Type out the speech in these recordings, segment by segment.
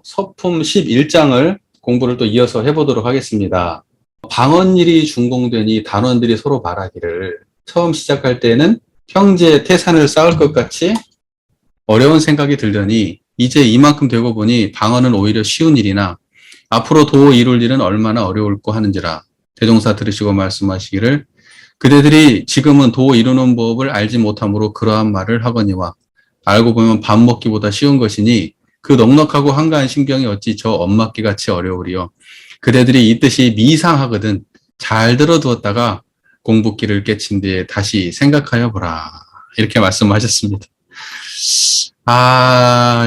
서품 11장을 공부를 또 이어서 해보도록 하겠습니다. 방언일이 준공되니 단원들이 서로 말하기를, 처음 시작할 때는 형제 태산을 쌓을 것 같이 어려운 생각이 들더니 이제 이만큼 되고 보니 방언은 오히려 쉬운 일이나 앞으로 도 이룰 일은 얼마나 어려울꼬 하는지라. 대종사 들으시고 말씀하시기를, 그대들이 지금은 도 이루는 법을 알지 못함으로 그러한 말을 하거니와 알고 보면 밥 먹기보다 쉬운 것이니 그 넉넉하고 한가한 신경이 어찌 저 엄맞기 같이 어려우리요. 그대들이 이 뜻이 미상하거든 잘 들어두었다가 공부기를 깨친 뒤에 다시 생각하여 보라. 이렇게 말씀하셨습니다.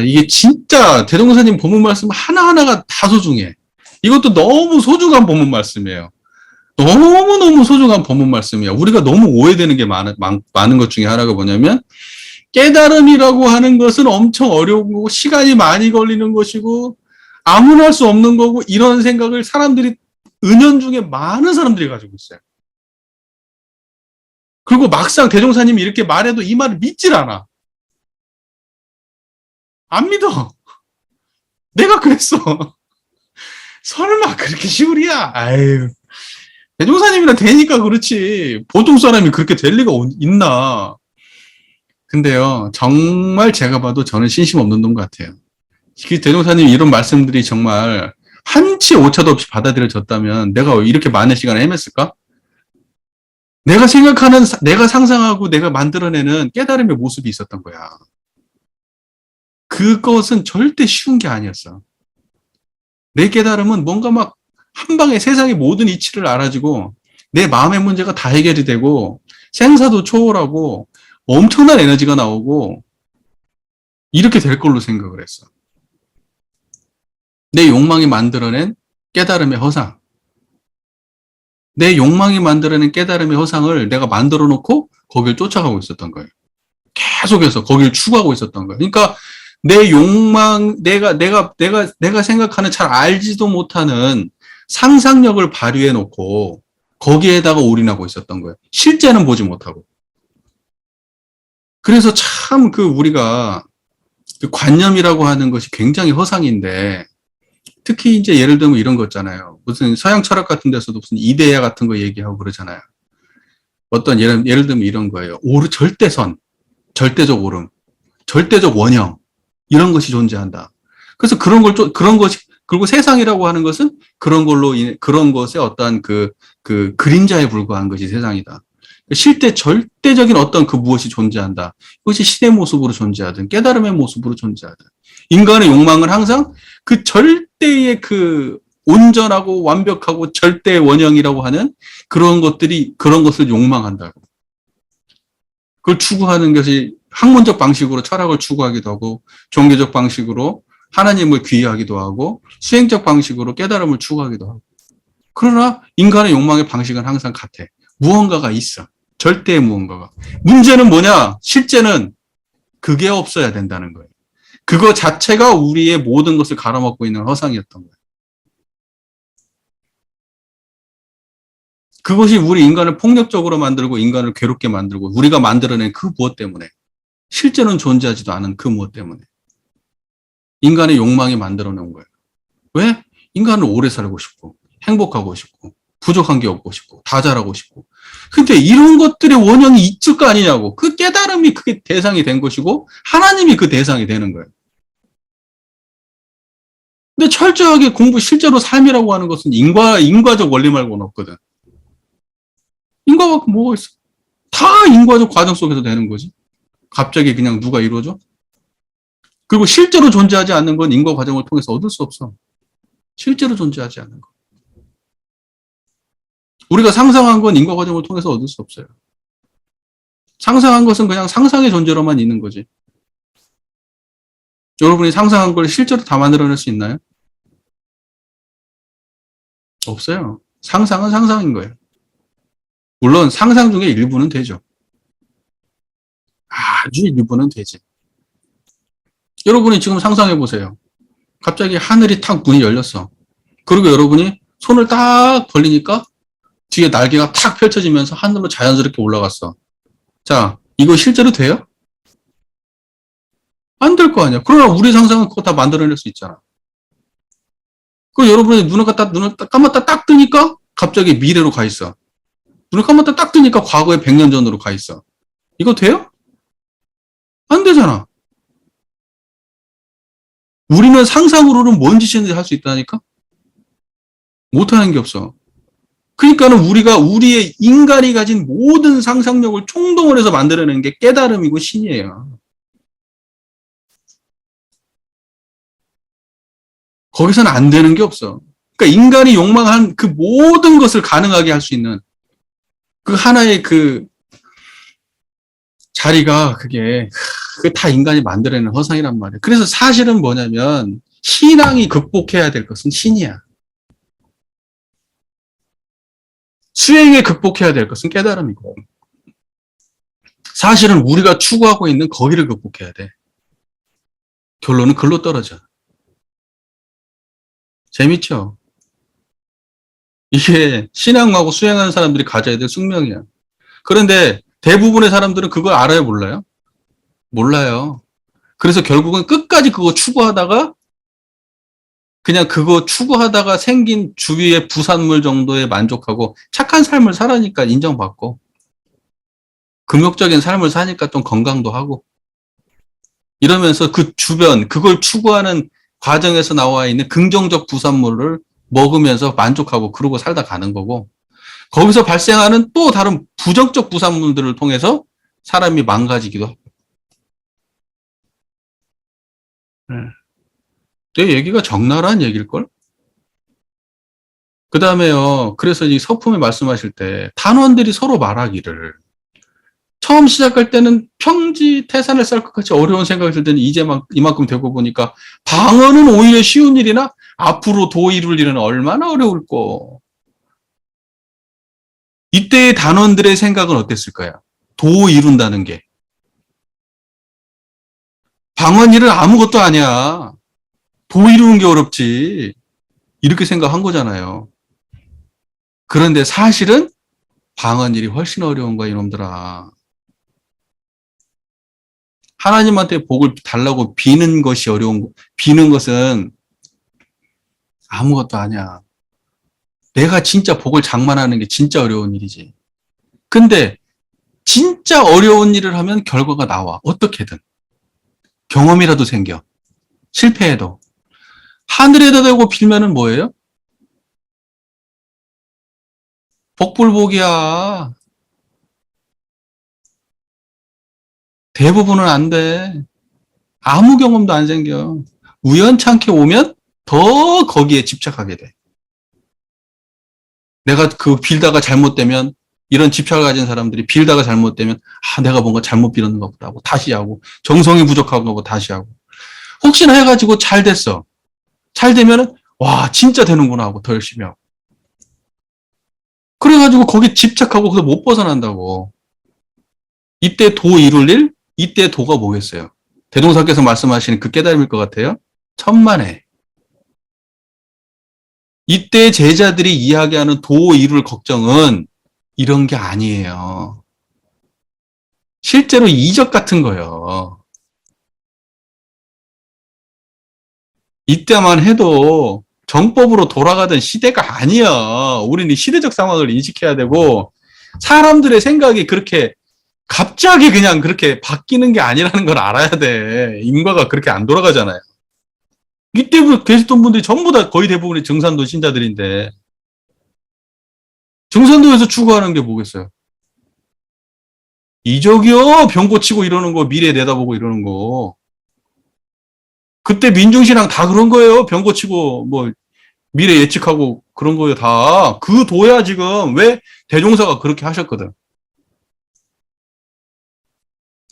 이게 진짜 대종사님 본문 말씀 하나하나가 다 소중해. 이것도 너무 소중한 본문 말씀이에요. 너무너무 소중한 본문 말씀이야. 우리가 너무 오해되는 게 많은 것 중에 하나가 뭐냐면, 깨달음이라고 하는 것은 엄청 어려운 거고 시간이 많이 걸리는 것이고 아무나 할 수 없는 거고, 이런 생각을 사람들이 은연중에 많은 사람들이 가지고 있어요. 그리고 막상 대종사님이 이렇게 말해도 이 말을 믿질 않아. 안 믿어. 내가 그랬어. 설마 그렇게 쉬울이야? 아유. 대종사님이랑 되니까 그렇지. 보통 사람이 그렇게 될 리가 있나. 근데요, 정말 제가 봐도 저는 신심 없는 놈 같아요. 대종사님 이런 말씀들이 정말 한치 오차도 없이 받아들여졌다면 내가 이렇게 많은 시간을 헤맸을까? 내가 생각하는, 내가 상상하고 내가 만들어내는 깨달음의 모습이 있었던 거야. 그것은 절대 쉬운 게 아니었어. 내 깨달음은 뭔가 막 한 방에 세상의 모든 이치를 알아지고 내 마음의 문제가 다 해결이 되고 생사도 초월하고 엄청난 에너지가 나오고 이렇게 될 걸로 생각을 했어. 내 욕망이 만들어낸 깨달음의 허상. 내 욕망이 만들어낸 깨달음의 허상을 내가 만들어 놓고 거길 쫓아가고 있었던 거예요. 계속해서 거길 추구하고 있었던 거예요. 그러니까 내 욕망, 내가 생각하는 잘 알지도 못하는 상상력을 발휘해 놓고 거기에다가 올인하고 있었던 거예요. 실제는 보지 못하고. 그래서 참 우리가 그 관념이라고 하는 것이 굉장히 허상인데, 특히 이제 예를 들면 이런 거 있잖아요. 무슨 서양 철학 같은 데서도 무슨 이데야 같은 거 얘기하고 그러잖아요. 어떤 예를 들면 이런 거예요. 절대선, 절대적 오름, 절대적 원형, 이런 것이 존재한다. 그래서 그런 것이, 그리고 세상이라고 하는 것은 그런 것의 어떠한 그림자에 불과한 것이 세상이다. 절대적인 어떤 무엇이 존재한다. 그것이 신의 모습으로 존재하든 깨달음의 모습으로 존재하든. 인간의 욕망은 항상 그 절대의 온전하고 완벽하고 절대 원형이라고 하는 그런 것을 욕망한다고. 그걸 추구하는 것이 학문적 방식으로 철학을 추구하기도 하고, 종교적 방식으로 하나님을 귀의하기도 하고, 수행적 방식으로 깨달음을 추구하기도 하고. 그러나 인간의 욕망의 방식은 항상 같아. 무언가가 있어. 절대의 무언가가. 문제는 뭐냐? 실제는 그게 없어야 된다는 거예요. 그거 자체가 우리의 모든 것을 갈아먹고 있는 허상이었던 거예요. 그것이 우리 인간을 폭력적으로 만들고 인간을 괴롭게 만들고 우리가 만들어낸 그 무엇 때문에, 실제는 존재하지도 않은 그 무엇 때문에 인간의 욕망이 만들어 놓은 거예요. 왜? 인간은 오래 살고 싶고 행복하고 싶고 부족한 게 없고 싶고 다 잘하고 싶고. 근데 이런 것들의 원형이 있을 거 아니냐고. 그 깨달음이 그게 대상이 된 것이고 하나님이 그 대상이 되는 거예요. 근데 철저하게 실제로 삶이라고 하는 것은 인과적 원리 말고는 없거든. 인과가 뭐가 있어? 다 인과적 과정 속에서 되는 거지. 갑자기 그냥 누가 이루어져? 그리고 실제로 존재하지 않는 건 인과 과정을 통해서 얻을 수 없어. 실제로 존재하지 않는 거. 우리가 상상한 건 인과 과정을 통해서 얻을 수 없어요. 상상한 것은 그냥 상상의 존재로만 있는 거지. 여러분이 상상한 걸 실제로 다 만들어낼 수 있나요? 없어요. 상상은 상상인 거예요. 물론 상상 중에 일부는 되죠. 아주 일부는 되지. 여러분이 지금 상상해 보세요. 갑자기 하늘이 탁 문이 열렸어. 그리고 여러분이 손을 딱 벌리니까 뒤에 날개가 탁 펼쳐지면서 하늘로 자연스럽게 올라갔어. 자, 이거 실제로 돼요? 안 될 거 아니야. 그러나 우리 상상은 그거 다 만들어낼 수 있잖아. 그 여러분의 눈을 딱 감았다 딱 뜨니까 갑자기 미래로 가 있어. 눈을 감았다 딱 뜨니까 과거의 100년 전으로 가 있어. 이거 돼요? 안 되잖아. 우리는 상상으로는 뭔 짓이든지 할 수 있다니까? 못하는 게 없어. 그러니까는 우리가 우리의 인간이 가진 모든 상상력을 총동원해서 만들어내는 게 깨달음이고 신이에요. 거기서는 안 되는 게 없어. 그러니까 인간이 욕망한 그 모든 것을 가능하게 할 수 있는 그 하나의 그 자리가 그게 다 인간이 만들어내는 허상이란 말이에요. 그래서 사실은 뭐냐면 신앙이 극복해야 될 것은 신이야. 수행에 극복해야 될 것은 깨달음이고 사실은 우리가 추구하고 있는 거기를 극복해야 돼. 결론은 글로 떨어져. 재밌죠? 이게 신앙하고 수행하는 사람들이 가져야 될 숙명이야. 그런데 대부분의 사람들은 그걸 알아요, 몰라요? 몰라요. 그래서 결국은 끝까지 그거 추구하다가 그냥 그거 추구하다가 생긴 주위의 부산물 정도에 만족하고 착한 삶을 살아니까 인정받고 금욕적인 삶을 사니까 좀 건강도 하고 이러면서 그 주변 그걸 추구하는 과정에서 나와 있는 긍정적 부산물을 먹으면서 만족하고 그러고 살다 가는 거고 거기서 발생하는 또 다른 부정적 부산물들을 통해서 사람이 망가지기도 하고. 내 얘기가 적나라한 얘기일걸? 그 다음에요. 그래서 이 서품에 말씀하실 때 단원들이 서로 말하기를 처음 시작할 때는 평지 태산을 쌀 것 같이 어려운 생각이 들 때는 이제 막 이만큼 되고 보니까 방언은 오히려 쉬운 일이나 앞으로 도 이룰 일은 얼마나 어려울꼬. 이때의 단원들의 생각은 어땠을까요? 도 이룬다는 게. 방언 일은 아무것도 아니야. 도 이루는 게 어렵지. 이렇게 생각한 거잖아요. 그런데 사실은 방언 일이 훨씬 어려운 거야, 이놈들아. 하나님한테 복을 달라고 비는 것이 비는 것은 아무것도 아니야. 내가 진짜 복을 장만하는 게 진짜 어려운 일이지. 근데 진짜 어려운 일을 하면 결과가 나와. 어떻게든. 경험이라도 생겨. 실패해도. 하늘에다 대고 빌면은 뭐예요? 복불복이야. 대부분은 안 돼. 아무 경험도 안 생겨. 우연찮게 오면 더 거기에 집착하게 돼. 내가 그 빌다가 잘못되면 이런 집착을 가진 사람들이 빌다가 잘못되면 내가 뭔가 잘못 빌었는가 보다 하고 다시 하고 정성이 부족한가 보다 다시 하고 혹시나 해가지고 잘 됐어. 잘 되면은 와 진짜 되는구나 하고 더 열심히 하고 그래가지고 거기 집착하고 그래서 못 벗어난다고. 이때 도 이룰 일? 이때 도가 뭐겠어요? 대동사께서 말씀하시는 그 깨달음일 것 같아요. 천만에. 이때 제자들이 이야기하는 도 이룰 걱정은 이런 게 아니에요. 실제로 이적 같은 거예요. 이때만 해도 정법으로 돌아가던 시대가 아니야. 우리는 시대적 상황을 인식해야 되고 사람들의 생각이 그렇게 갑자기 그냥 그렇게 바뀌는 게 아니라는 걸 알아야 돼. 인과가 그렇게 안 돌아가잖아요. 이때부터 계셨던 분들이 전부 다 거의 대부분이 정산도 신자들인데 정산도에서 추구하는 게 뭐겠어요? 이적이요. 병 고치고 이러는 거, 미래 내다보고 이러는 거. 그때 민중신앙 다 그런 거예요. 병 고치고 뭐 미래 예측하고 그런 거예요. 다. 그 도야 지금 왜 대종사가 그렇게 하셨거든.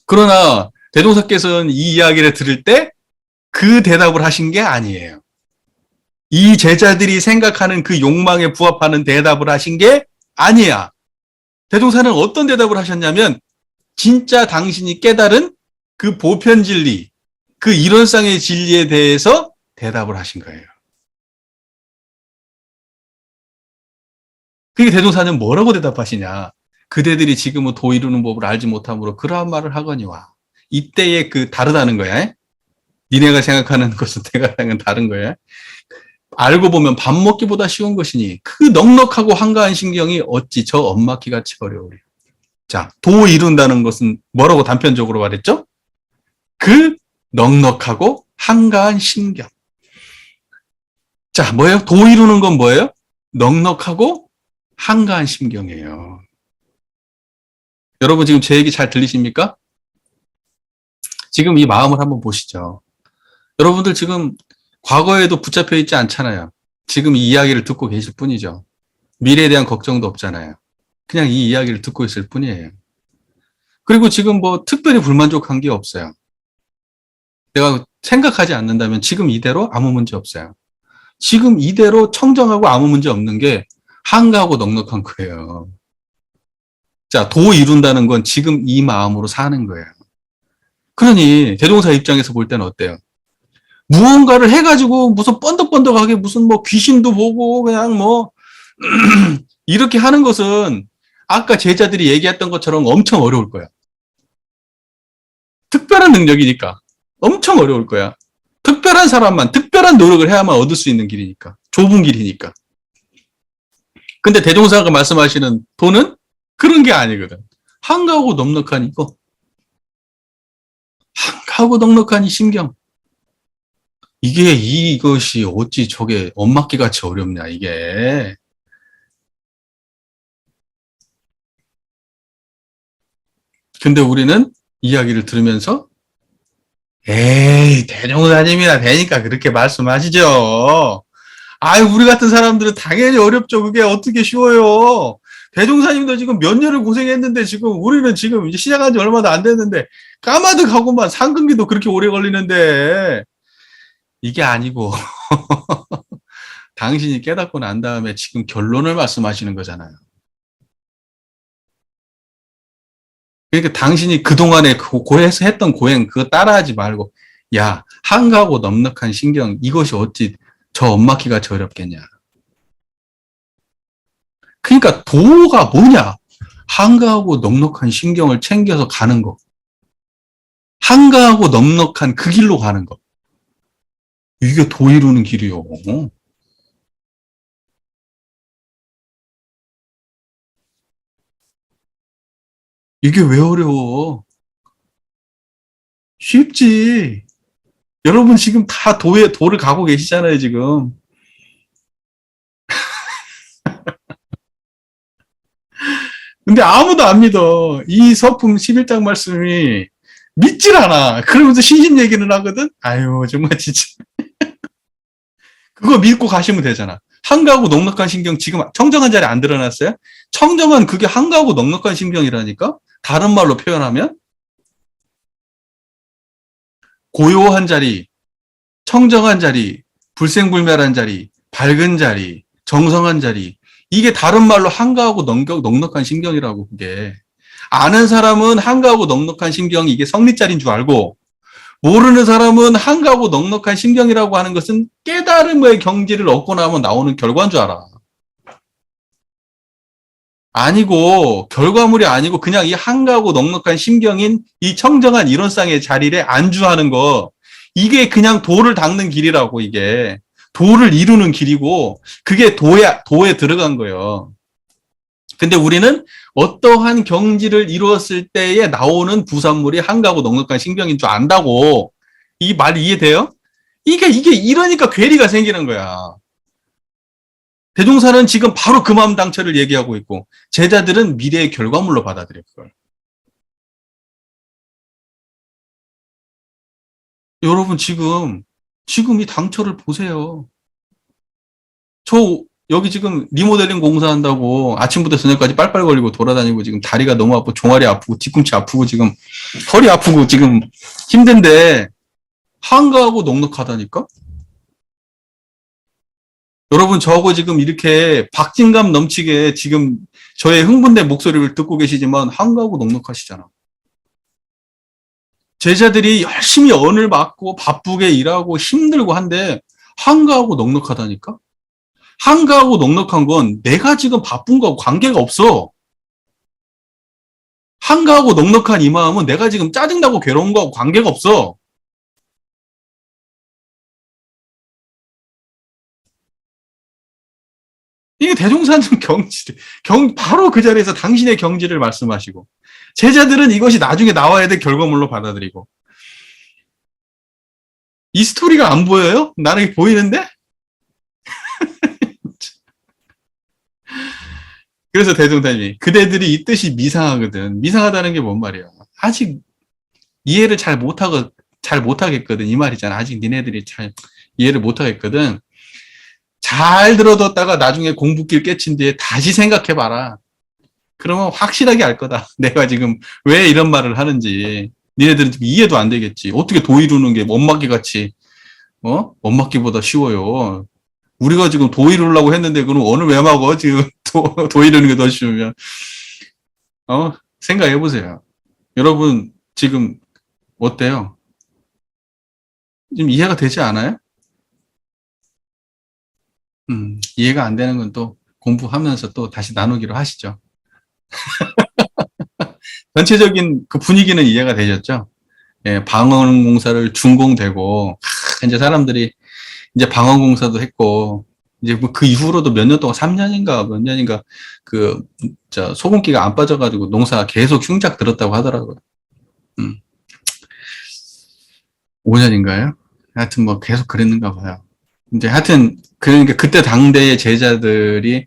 그러나 대종사께서는 이 이야기를 들을 때 그 대답을 하신 게 아니에요. 이 제자들이 생각하는 그 욕망에 부합하는 대답을 하신 게 아니야. 대종사는 어떤 대답을 하셨냐면 진짜 당신이 깨달은 그 보편 진리, 그 이론상의 진리에 대해서 대답을 하신 거예요. 그게 대종사는 뭐라고 대답하시냐. 그대들이 지금은 도 이루는 법을 알지 못함으로 그러한 말을 하거니와. 이때의 그 다르다는 거야. 니네가 생각하는 것은 내가 생각하는 다른 거야. 알고 보면 밥 먹기보다 쉬운 것이니 그 넉넉하고 한가한 신경이 어찌 저 엄마키 같이 어려우리. 자, 도 이룬다는 것은 뭐라고 단편적으로 말했죠? 그 넉넉하고 한가한 신경. 자, 뭐예요? 도 이루는 건 뭐예요? 넉넉하고 한가한 신경이에요. 여러분 지금 제 얘기 잘 들리십니까? 지금 이 마음을 한번 보시죠. 여러분들 지금 과거에도 붙잡혀 있지 않잖아요. 지금 이 이야기를 듣고 계실 뿐이죠. 미래에 대한 걱정도 없잖아요. 그냥 이 이야기를 듣고 있을 뿐이에요. 그리고 지금 뭐 특별히 불만족한 게 없어요. 내가 생각하지 않는다면 지금 이대로 아무 문제 없어요. 지금 이대로 청정하고 아무 문제 없는 게 한가하고 넉넉한 거예요. 자, 도 이룬다는 건 지금 이 마음으로 사는 거예요. 그러니 대종사 입장에서 볼 때는 어때요? 무언가를 해가지고 무슨 번덕번덕하게 무슨 뭐 귀신도 보고 그냥 뭐 이렇게 하는 것은 아까 제자들이 얘기했던 것처럼 엄청 어려울 거야. 특별한 능력이니까 엄청 어려울 거야. 특별한 사람만 특별한 노력을 해야만 얻을 수 있는 길이니까. 좁은 길이니까. 근데 대종사가 말씀하시는 도는 그런 게 아니거든. 한가하고 넉넉한 이거. 한가하고 넉넉한 이 신경. 이것이 어찌 저게 엄마끼 같이 어렵냐, 이게. 근데 우리는 이야기를 들으면서 에이, 대종사님이나 되니까 그렇게 말씀하시죠. 아유, 우리 같은 사람들은 당연히 어렵죠. 그게 어떻게 쉬워요. 대종사님도 지금 몇 년을 고생했는데 지금 우리는 지금 이제 시작한 지 얼마도 안 됐는데 까마득하고만 상근기도 그렇게 오래 걸리는데 이게 아니고 당신이 깨닫고 난 다음에 지금 결론을 말씀하시는 거잖아요. 그러니까 당신이 그동안에 고해서 했던 고행 그거 따라하지 말고 야, 한가하고 넉넉한 신경 이것이 어찌 저 엄마키가 어렵겠냐. 그러니까 도가 뭐냐? 한가하고 넉넉한 신경을 챙겨서 가는 거. 한가하고 넉넉한 그 길로 가는 거. 이게 도 이루는 길이요. 이게 왜 어려워? 쉽지. 여러분 지금 다 도를 가고 계시잖아요, 지금. 근데 아무도 안 믿어. 이 서품 11장 말씀이 믿질 않아. 그러면서 신신 얘기는 하거든? 아유, 정말 진짜. 그거 믿고 가시면 되잖아. 한가하고 넉넉한 신경 지금 청정한 자리에 안 드러났어요? 청정한 그게 한가하고 넉넉한 신경이라니까? 다른 말로 표현하면 고요한 자리, 청정한 자리, 불생불멸한 자리, 밝은 자리, 정성한 자리. 이게 다른 말로 한가하고 넉넉한 신경이라고 그게. 아는 사람은 한가하고 넉넉한 신경이 이게 성리자리인 줄 알고 모르는 사람은 한가하고 넉넉한 신경이라고 하는 것은 깨달음의 경지를 얻고 나면 나오는 결과인 줄 알아. 아니고 결과물이 아니고 그냥 이 한가하고 넉넉한 신경인 이 청정한 이론상의 자리에 안주하는 거 이게 그냥 도를 닦는 길이라고 이게 도를 이루는 길이고 그게 도에 들어간 거예요. 근데 우리는 어떠한 경지를 이루었을 때에 나오는 부산물이 한가하고 넉넉한 신경인 줄 안다고 이 말 이해돼요? 이게 이러니까 괴리가 생기는 거야. 대종사는 지금 바로 그 마음 당처를 얘기하고 있고 제자들은 미래의 결과물로 받아들여 그걸. 여러분 지금 이 당처를 보세요. 저 여기 지금 리모델링 공사한다고 아침부터 저녁까지 빨빨거리고 돌아다니고 지금 다리가 너무 아프고 종아리 아프고 뒤꿈치 아프고 지금 허리 아프고 지금 힘든데 한가하고 넉넉하다니까? 여러분 저하고 지금 이렇게 박진감 넘치게 지금 저의 흥분된 목소리를 듣고 계시지만 한가하고 넉넉하시잖아. 제자들이 열심히 언을 맞고 바쁘게 일하고 힘들고 한데 한가하고 넉넉하다니까? 한가하고 넉넉한 건 내가 지금 바쁜 거하고 관계가 없어. 한가하고 넉넉한 이 마음은 내가 지금 짜증나고 괴로운 거하고 관계가 없어. 이게 대종사님 바로 그 자리에서 당신의 경지를 말씀하시고, 제자들은 이것이 나중에 나와야 될 결과물로 받아들이고, 이 스토리가 안 보여요? 나는 보이는데? 그래서 대종사님이 그대들이 이 뜻이 미상하거든. 미상하다는 게 뭔 말이야? 아직 이해를 잘 못하겠거든. 이 말이잖아. 아직 니네들이 잘 이해를 못하겠거든. 잘 들어뒀다가 나중에 공부길 깨친 뒤에 다시 생각해봐라. 그러면 확실하게 알 거다. 내가 지금 왜 이런 말을 하는지. 니네들은 지금 이해도 안 되겠지. 어떻게 도 이루는 게 원막기 같이, 원막기보다 쉬워요. 우리가 지금 도 이루려고 했는데, 그럼 오늘 왜 막어? 지금 도 이루는 게 더 쉬우면. 생각해보세요. 여러분, 지금 어때요? 좀 이해가 되지 않아요? 이해가 안 되는 건 또 공부하면서 또 다시 나누기로 하시죠. 전체적인 그 분위기는 이해가 되셨죠? 예, 방언공사를 준공되고, 이제 사람들이 이제 방언공사도 했고, 이제 뭐 그 이후로도 몇 년 동안, 3년인가 몇 년인가, 소금기가 안 빠져가지고 농사 계속 흉작 들었다고 하더라고요. 5년인가요? 하여튼 뭐 계속 그랬는가 봐요. 이제 하여튼, 그러니까 그때 당대의 제자들이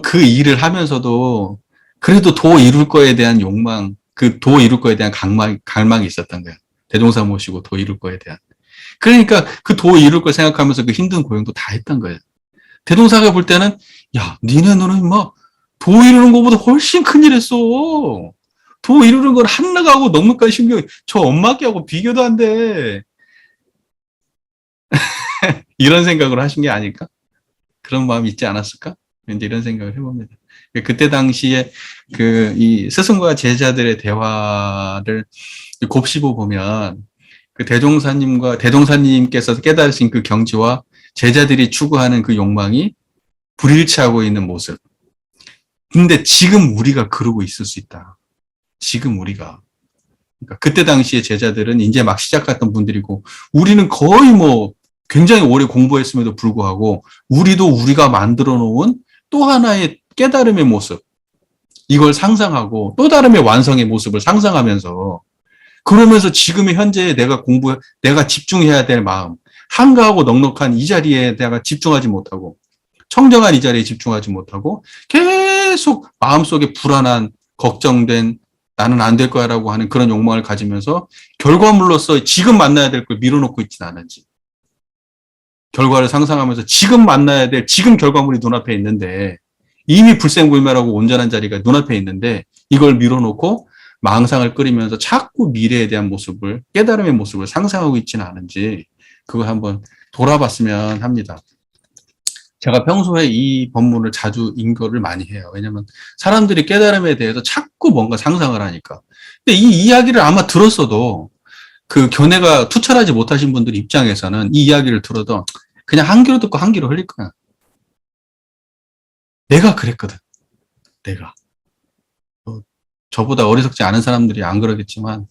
그 일을 하면서도 그래도 도 이룰 거에 대한 욕망, 그 도 이룰 거에 대한 갈망이 있었던 거예요. 대종사 모시고 도 이룰 거에 대한. 그러니까 그 도 이룰 걸 생각하면서 그 힘든 고용도 다 했던 거예요. 대종사가 볼 때는, 야, 니네 너는 뭐, 도 이루는 것보다 훨씬 큰일 했어. 도 이루는 건 한나가고 넉넉한 신경, 저 엄마끼하고 비교도 안 돼. 이런 생각을 하신 게 아닐까? 그런 마음이 있지 않았을까? 이제 이런 생각을 해봅니다. 그때 당시에 이 스승과 제자들의 대화를 곱씹어 보면 그 대종사님께서 깨달으신 그 경지와 제자들이 추구하는 그 욕망이 불일치하고 있는 모습. 근데 지금 우리가 그러고 있을 수 있다. 지금 우리가. 그러니까 그때 당시에 제자들은 이제 막 시작했던 분들이고, 우리는 거의 뭐 굉장히 오래 공부했음에도 불구하고, 우리도 우리가 만들어 놓은 또 하나의 깨달음의 모습, 이걸 상상하고 또 다름의 완성의 모습을 상상하면서, 그러면서 지금의 현재에 내가 집중해야 될 마음, 한가하고 넉넉한 이 자리에 내가 집중하지 못하고, 청정한 이 자리에 집중하지 못하고, 계속 마음속에 불안한, 걱정된, 나는 안 될 거야라고 하는 그런 욕망을 가지면서 결과물로서 지금 만나야 될 걸 밀어놓고 있지는 않은지, 결과를 상상하면서 지금 만나야 될 지금 결과물이 눈앞에 있는데, 이미 불생불멸하고 온전한 자리가 눈앞에 있는데 이걸 밀어놓고 망상을 끓이면서 자꾸 미래에 대한 모습을, 깨달음의 모습을 상상하고 있지는 않은지, 그걸 한번 돌아봤으면 합니다. 제가 평소에 이 본문을 자주 인거를 많이 해요. 왜냐면 사람들이 깨달음에 대해서 자꾸 뭔가 상상을 하니까. 근데 이 이야기를 아마 들었어도 그 견해가 투철하지 못하신 분들 입장에서는 이 이야기를 들어도 그냥 한 귀로 듣고 한 귀로 흘릴 거야. 내가 그랬거든. 내가. 저보다 어리석지 않은 사람들이 안 그러겠지만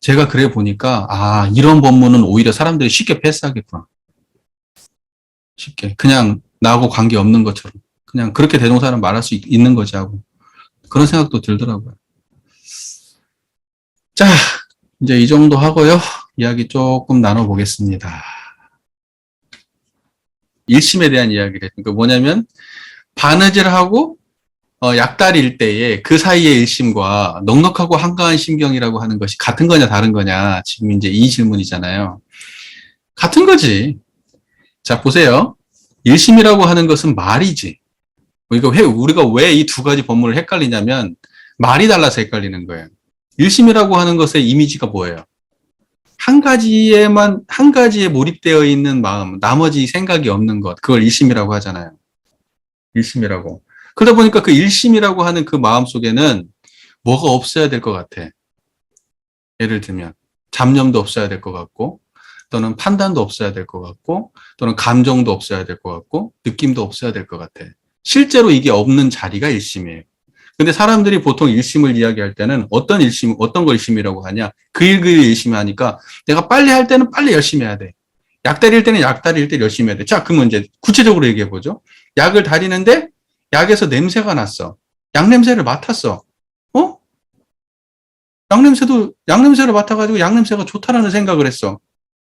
제가 그래 보니까 이런 본문은 오히려 사람들이 쉽게 패스하겠구나. 쉽게. 그냥 나하고 관계없는 것처럼. 그냥 그렇게 대동사는 말할 수 있는 거지 하고. 그런 생각도 들더라고요. 자, 이제 이 정도 하고요. 이야기 조금 나눠보겠습니다. 일심에 대한 이야기를. 그러니까 뭐냐면 바느질하고 약달일 때에 그 사이의 일심과 넉넉하고 한가한 심경이라고 하는 것이 같은 거냐 다른 거냐, 지금 이제 이 질문이잖아요. 같은 거지. 자, 보세요. 일심이라고 하는 것은 말이지. 우리가 왜 이 두 가지 본문을 헷갈리냐면 말이 달라서 헷갈리는 거예요. 일심이라고 하는 것의 이미지가 뭐예요? 한 가지에 몰입되어 있는 마음, 나머지 생각이 없는 것, 그걸 일심이라고 하잖아요. 일심이라고. 그러다 보니까 그 일심이라고 하는 그 마음 속에는 뭐가 없어야 될 것 같아. 예를 들면 잡념도 없어야 될 것 같고, 또는 판단도 없어야 될 것 같고, 또는 감정도 없어야 될 것 같고, 느낌도 없어야 될 것 같아. 실제로 이게 없는 자리가 일심이에요. 근데 사람들이 보통 일심을 이야기할 때는 어떤 걸 일심이라고 하냐? 그 일을 일심이 하니까 내가 빨리 할 때는 빨리 열심히 해야 돼. 약 다릴 때는 약 다릴 때 열심히 해야 돼. 자, 그러면 이제 구체적으로 얘기해 보죠. 약을 다리는데 약에서 냄새가 났어. 약 냄새를 맡았어. 어? 약 냄새를 맡아가지고 약 냄새가 좋다라는 생각을 했어.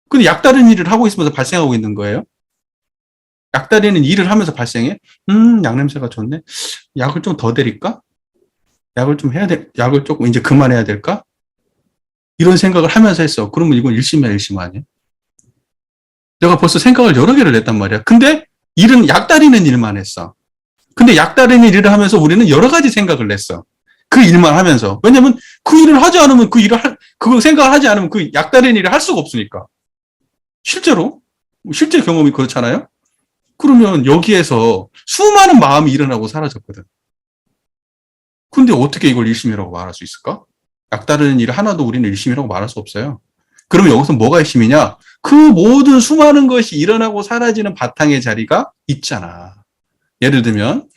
근데 약 다른 일을 하고 있으면서 발생하고 있는 거예요. 약 다리는 일을 하면서 발생해. 약 냄새가 좋네. 약을 좀 더 드릴까? 약을 조금 이제 그만해야 될까? 이런 생각을 하면서 했어. 그러면 이건 일심이야, 일심 아니야? 내가 벌써 생각을 여러 개를 냈단 말이야. 근데 일은 약 다리는 일만 했어. 근데 약 다리는 일을 하면서 우리는 여러 가지 생각을 냈어. 그 일만 하면서. 왜냐면 그 일을 하지 않으면 그거 생각을 하지 않으면 그 약 다리는 일을 할 수가 없으니까. 실제로. 실제 경험이 그렇잖아요? 그러면 여기에서 수많은 마음이 일어나고 사라졌거든. 근데 어떻게 이걸 일심이라고 말할 수 있을까? 약다른 일 하나도 우리는 일심이라고 말할 수 없어요. 그러면 여기서 뭐가 일심이냐? 그 모든 수많은 것이 일어나고 사라지는 바탕의 자리가 있잖아. 예를 들면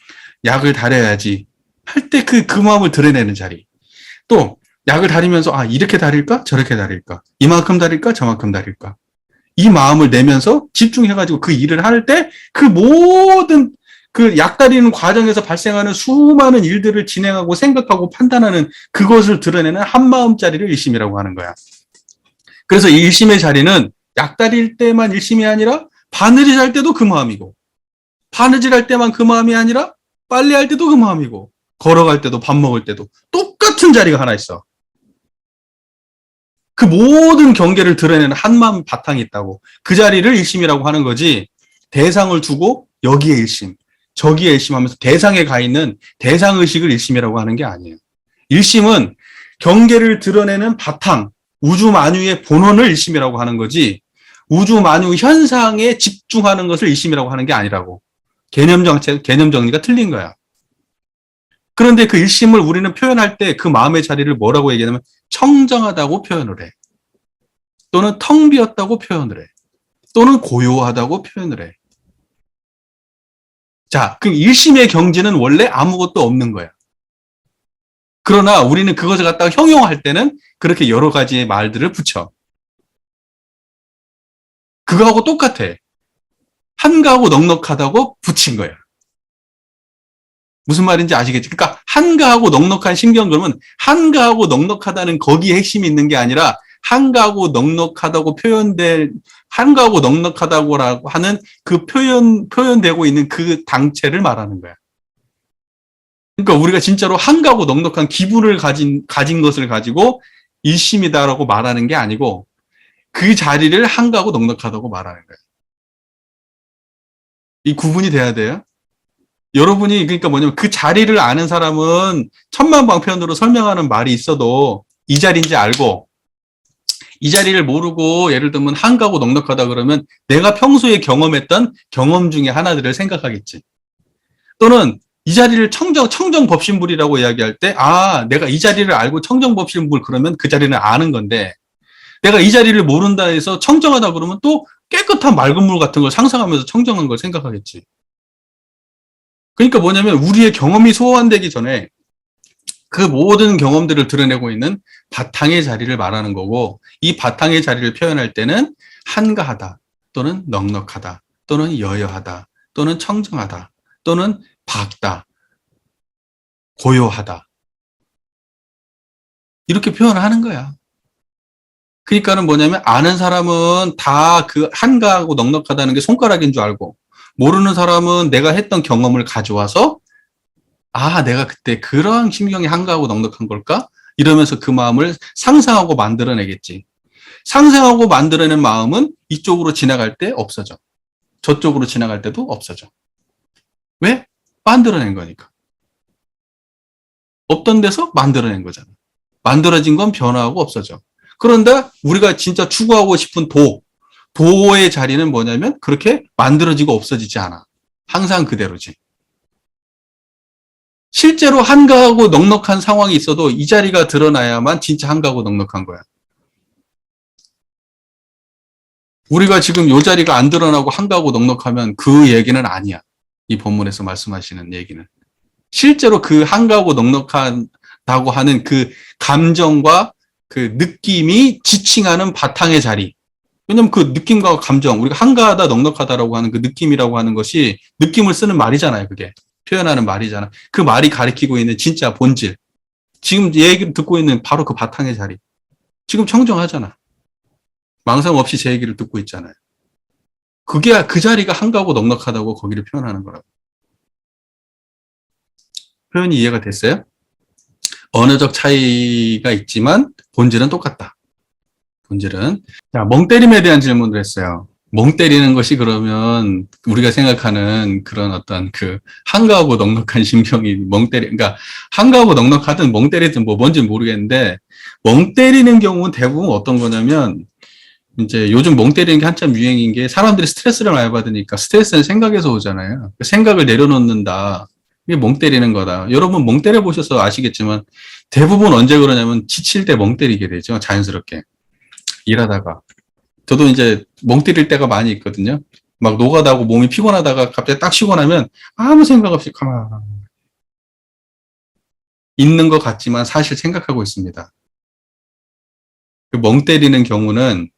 약을 다려야지 할 때 그 마음을 드러내는 자리. 또 약을 다리면서 이렇게 다릴까? 저렇게 다릴까? 이만큼 다릴까? 저만큼 다릴까? 이 마음을 내면서 집중해가지고 그 일을 할 때 그 모든 그 약다리는 과정에서 발생하는 수많은 일들을 진행하고 생각하고 판단하는 그것을 드러내는 한마음짜리를 일심이라고 하는 거야. 그래서 이 일심의 자리는 약다릴 때만 일심이 아니라 바느질 할 때도 그 마음이고, 바느질 할 때만 그 마음이 아니라 빨래할 때도 그 마음이고, 걸어갈 때도 밥 먹을 때도 똑같은 자리가 하나 있어. 그 모든 경계를 드러내는 한마음 바탕이 있다고. 그 자리를 일심이라고 하는 거지. 대상을 두고 여기에 일심, 저기에 일심하면서 대상에 가 있는 대상의식을 일심이라고 하는 게 아니에요. 일심은 경계를 드러내는 바탕, 우주 만유의 본원을 일심이라고 하는 거지, 우주 만유 현상에 집중하는 것을 일심이라고 하는 게 아니라고. 개념 정리가 틀린 거야. 그런데 그 일심을 우리는 표현할 때 그 마음의 자리를 뭐라고 얘기하냐면 청정하다고 표현을 해. 또는 텅 비었다고 표현을 해. 또는 고요하다고 표현을 해. 자, 그럼 일심의 경지는 원래 아무것도 없는 거야. 그러나 우리는 그것을 갖다가 형용할 때는 그렇게 여러 가지의 말들을 붙여. 그거하고 똑같아. 한가하고 넉넉하다고 붙인 거야. 무슨 말인지 아시겠지? 그러니까 한가하고 넉넉한 신경 그러면 한가하고 넉넉하다는 거기에 핵심이 있는 게 아니라 한가하고 넉넉하다고 한가하고 넉넉하다고 하는 그 표현되고 있는 그 당체를 말하는 거야. 그러니까 우리가 진짜로 한가하고 넉넉한 기분을 가진 것을 가지고 일심이다라고 말하는 게 아니고 그 자리를 한가하고 넉넉하다고 말하는 거야. 이 구분이 돼야 돼요. 여러분이 그러니까 뭐냐면 그 자리를 아는 사람은 천만방편으로 설명하는 말이 있어도 이 자리인지 알고, 이 자리를 모르고 예를 들면 한가하고 넉넉하다 그러면 내가 평소에 경험했던 경험 중에 하나들을 생각하겠지. 또는 이 자리를 청정법신불이라고 이야기할 때 내가 이 자리를 알고 청정법신불 그러면 그 자리는 아는 건데, 내가 이 자리를 모른다 해서 청정하다 그러면 또 깨끗한 맑은 물 같은 걸 상상하면서 청정한 걸 생각하겠지. 그러니까 뭐냐면 우리의 경험이 소환되기 전에 그 모든 경험들을 드러내고 있는 바탕의 자리를 말하는 거고, 이 바탕의 자리를 표현할 때는 한가하다 또는 넉넉하다 또는 여여하다 또는 청정하다 또는 밝다, 고요하다 이렇게 표현을 하는 거야. 그러니까는 뭐냐면 아는 사람은 다 그 한가하고 넉넉하다는 게 손가락인 줄 알고, 모르는 사람은 내가 했던 경험을 가져와서 내가 그때 그런 심경이 한가하고 넉넉한 걸까? 이러면서 그 마음을 상상하고 만들어내겠지. 상상하고 만들어낸 마음은 이쪽으로 지나갈 때 없어져. 저쪽으로 지나갈 때도 없어져. 왜? 만들어낸 거니까. 없던 데서 만들어낸 거잖아. 만들어진 건 변화하고 없어져. 그런데 우리가 진짜 추구하고 싶은 도의 자리는 뭐냐면 그렇게 만들어지고 없어지지 않아. 항상 그대로지. 실제로 한가하고 넉넉한 상황이 있어도 이 자리가 드러나야만 진짜 한가하고 넉넉한 거야. 우리가 지금 이 자리가 안 드러나고 한가하고 넉넉하면 그 얘기는 아니야. 이 본문에서 말씀하시는 얘기는. 실제로 그 한가하고 넉넉하다고 하는 그 감정과 그 느낌이 지칭하는 바탕의 자리, 왜냐면 그 느낌과 감정, 우리가 한가하다, 넉넉하다라고 하는 그 느낌이라고 하는 것이 느낌을 쓰는 말이잖아요, 그게. 표현하는 말이잖아. 그 말이 가리키고 있는 진짜 본질. 지금 얘기를 듣고 있는 바로 그 바탕의 자리. 지금 청정하잖아. 망상 없이 제 얘기를 듣고 있잖아요. 그게, 그 자리가 한가하고 넉넉하다고 거기를 표현하는 거라고. 표현이 이해가 됐어요? 언어적 차이가 있지만 본질은 똑같다. 본질은. 자, 멍 때림에 대한 질문을 했어요. 멍 때리는 것이 그러면 우리가 생각하는 그런 어떤 그 한가하고 넉넉한 심경이 그러니까 한가하고 넉넉하든 멍 때리든 뭐 뭔지 모르겠는데 멍 때리는 경우는 대부분 어떤 거냐면 이제 요즘 멍 때리는 게 한참 유행인 게 사람들이 스트레스를 많이 받으니까 스트레스는 생각에서 오잖아요. 생각을 내려놓는다. 이게 멍 때리는 거다. 여러분 멍 때려 보셔서 아시겠지만 대부분 언제 그러냐면 지칠 때 멍 때리게 되죠. 자연스럽게. 일하다가. 저도 이제 멍 때릴 때가 많이 있거든요. 막 노가다고 몸이 피곤하다가 갑자기 딱 쉬고 나면 아무 생각 없이 가만 있는 것 같지만 사실 생각하고 있습니다. 그 멍 때리는 경우는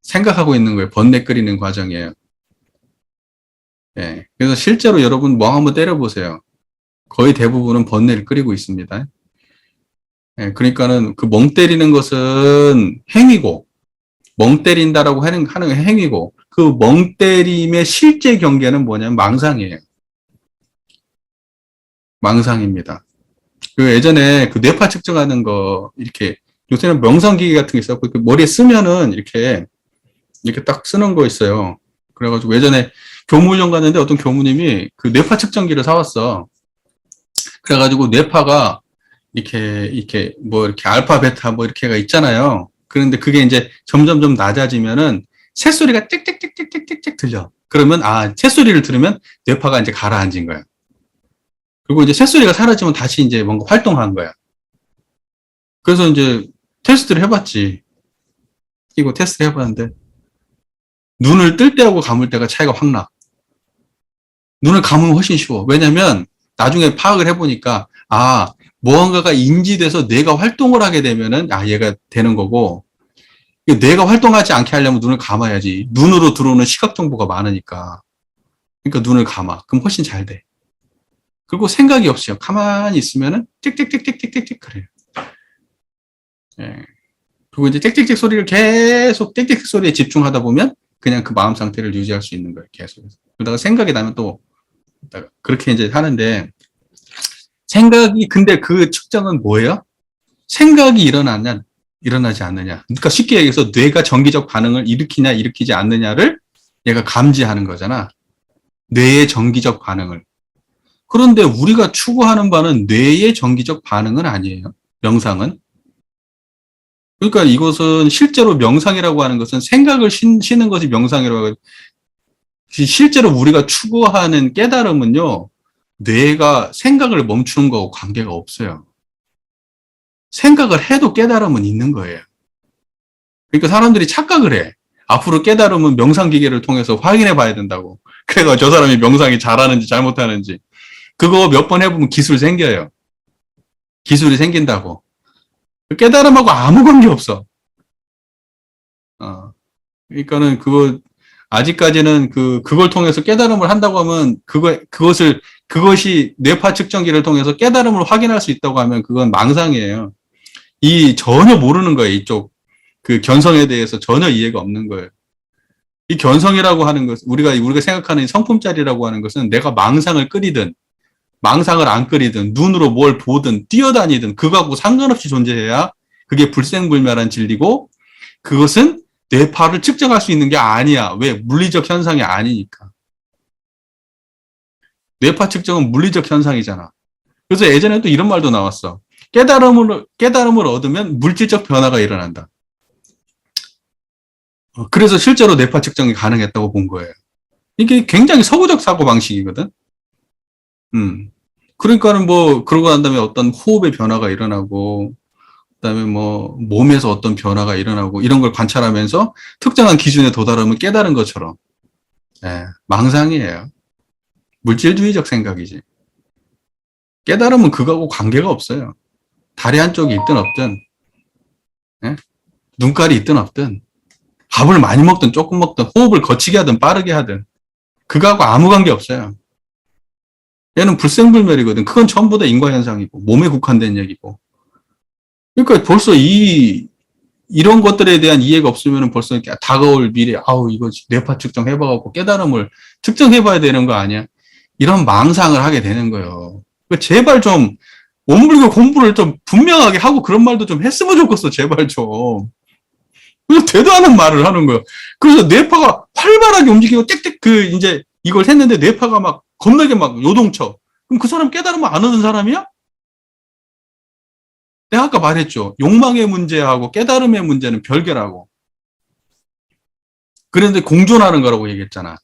생각하고 있는 거예요. 번뇌 끓이는 과정이에요. 예. 그래서 실제로 여러분 멍 한번 때려보세요. 거의 대부분은 번뇌를 끓이고 있습니다. 예. 그러니까는 그 멍 때리는 것은 행위고, 멍 때린다라고 하는 행위고, 그 멍 때림의 실제 경계는 뭐냐면 망상이에요. 망상입니다. 그 예전에 그 뇌파 측정하는 거, 이렇게, 요새는 명상기기 같은 게 있어서 그 머리에 쓰면은 이렇게 딱 쓰는 거 있어요. 그래가지고 예전에 교무훈련 갔는데 어떤 교무님이 그 뇌파 측정기를 사왔어. 그래가지고 뇌파가 이렇게 뭐 이렇게 알파, 베타 뭐 이렇게가 있잖아요. 그런데 그게 이제 점점점 낮아지면은 새소리가 짹짹짹짹짹짹 들려. 그러면 새소리를 들으면 뇌파가 이제 가라앉은 거야. 그리고 이제 새소리가 사라지면 다시 이제 뭔가 활동한 거야. 그래서 이제 테스트를 해봤지. 이거 테스트를 해봤는데 눈을 뜰 때하고 감을 때가 차이가 확 나. 눈을 감으면 훨씬 쉬워. 왜냐면 나중에 파악을 해보니까 무언가가 인지돼서 뇌가 활동을 하게 되면은 얘가 되는 거고 뇌가 활동하지 않게 하려면 눈을 감아야지. 눈으로 들어오는 시각 정보가 많으니까. 그러니까 눈을 감아. 그럼 훨씬 잘 돼. 그리고 생각이 없어요. 가만히 있으면은 띡띡띡띡띡띡 그래요. 예. 그리고 이제 띡띡띡 소리를 계속 띡띡 소리에 집중하다 보면 그냥 그 마음 상태를 유지할 수 있는 거예요. 계속. 그러다가 생각이 나면 또 그렇게 이제 하는데 생각이 근데 그 측정은 뭐예요? 생각이 일어나지 않느냐. 그러니까 쉽게 얘기해서 뇌가 정기적 반응을 일으키냐 일으키지 않느냐를 얘가 감지하는 거잖아. 뇌의 정기적 반응을. 그런데 우리가 추구하는 바는 뇌의 정기적 반응은 아니에요. 명상은. 그러니까 이것은 실제로 명상이라고 하는 것은 생각을 쉬는 것이 명상이라고 하고 실제로 우리가 추구하는 깨달음은요. 뇌가 생각을 멈추는 거하고 관계가 없어요. 생각을 해도 깨달음은 있는 거예요. 그러니까 사람들이 착각을 해. 앞으로 깨달음은 명상 기계를 통해서 확인해 봐야 된다고. 그래서 저 사람이 명상이 잘하는지 잘못하는지. 그거 몇 번 해보면 기술 생겨요. 기술이 생긴다고. 깨달음하고 아무 관계 없어. 그러니까는 아직까지는 그걸 통해서 깨달음을 한다고 하면, 그것이 뇌파 측정기를 통해서 깨달음을 확인할 수 있다고 하면 그건 망상이에요. 전혀 모르는 거예요. 이쪽, 견성에 대해서 전혀 이해가 없는 거예요. 이 견성이라고 하는 것, 우리가 생각하는 성품짜리라고 하는 것은 내가 망상을 끓이든, 망상을 안 끓이든, 눈으로 뭘 보든, 뛰어다니든, 그거하고 상관없이 존재해야 그게 불생불멸한 진리고, 그것은 뇌파를 측정할 수 있는 게 아니야. 왜? 물리적 현상이 아니니까. 뇌파 측정은 물리적 현상이잖아. 그래서 예전에 또 이런 말도 나왔어. 깨달음을 얻으면 물질적 변화가 일어난다. 그래서 실제로 뇌파 측정이 가능했다고 본 거예요. 이게 굉장히 서구적 사고방식이거든. 그러니까는 그러고 난 다음에 어떤 호흡의 변화가 일어나고, 그다음에 몸에서 어떤 변화가 일어나고 이런 걸 관찰하면서 특정한 기준에 도달하면 깨달은 것처럼 망상이에요. 물질주의적 생각이지. 깨달음은 그거하고 관계가 없어요. 다리 한쪽이 있든 없든 눈깔이 있든 없든 밥을 많이 먹든 조금 먹든 호흡을 거치게 하든 빠르게 하든 그거하고 아무 관계 없어요. 얘는 불생불멸이거든. 그건 전부 다 인과현상이고 몸에 국한된 얘기고. 그러니까 벌써 이런 것들에 대한 이해가 없으면 벌써 이렇게 다가올 미래, 아우, 이거 뇌파 측정해봐갖고 깨달음을 측정해봐야 되는 거 아니야? 이런 망상을 하게 되는 거예요. 그러니까 제발 좀, 원불교 공부를 좀 분명하게 하고 그런 말도 좀 했으면 좋겠어, 제발 좀. 그래서 되도 않은 말을 하는 거예요. 그래서 뇌파가 활발하게 움직이고 땡땡 이제 이걸 했는데 뇌파가 막 겁나게 막 요동쳐. 그럼 그 사람 깨달으면 안 얻은 사람이야? 내가 아까 말했죠. 욕망의 문제하고 깨달음의 문제는 별개라고. 그런데 공존하는 거라고 얘기했잖아.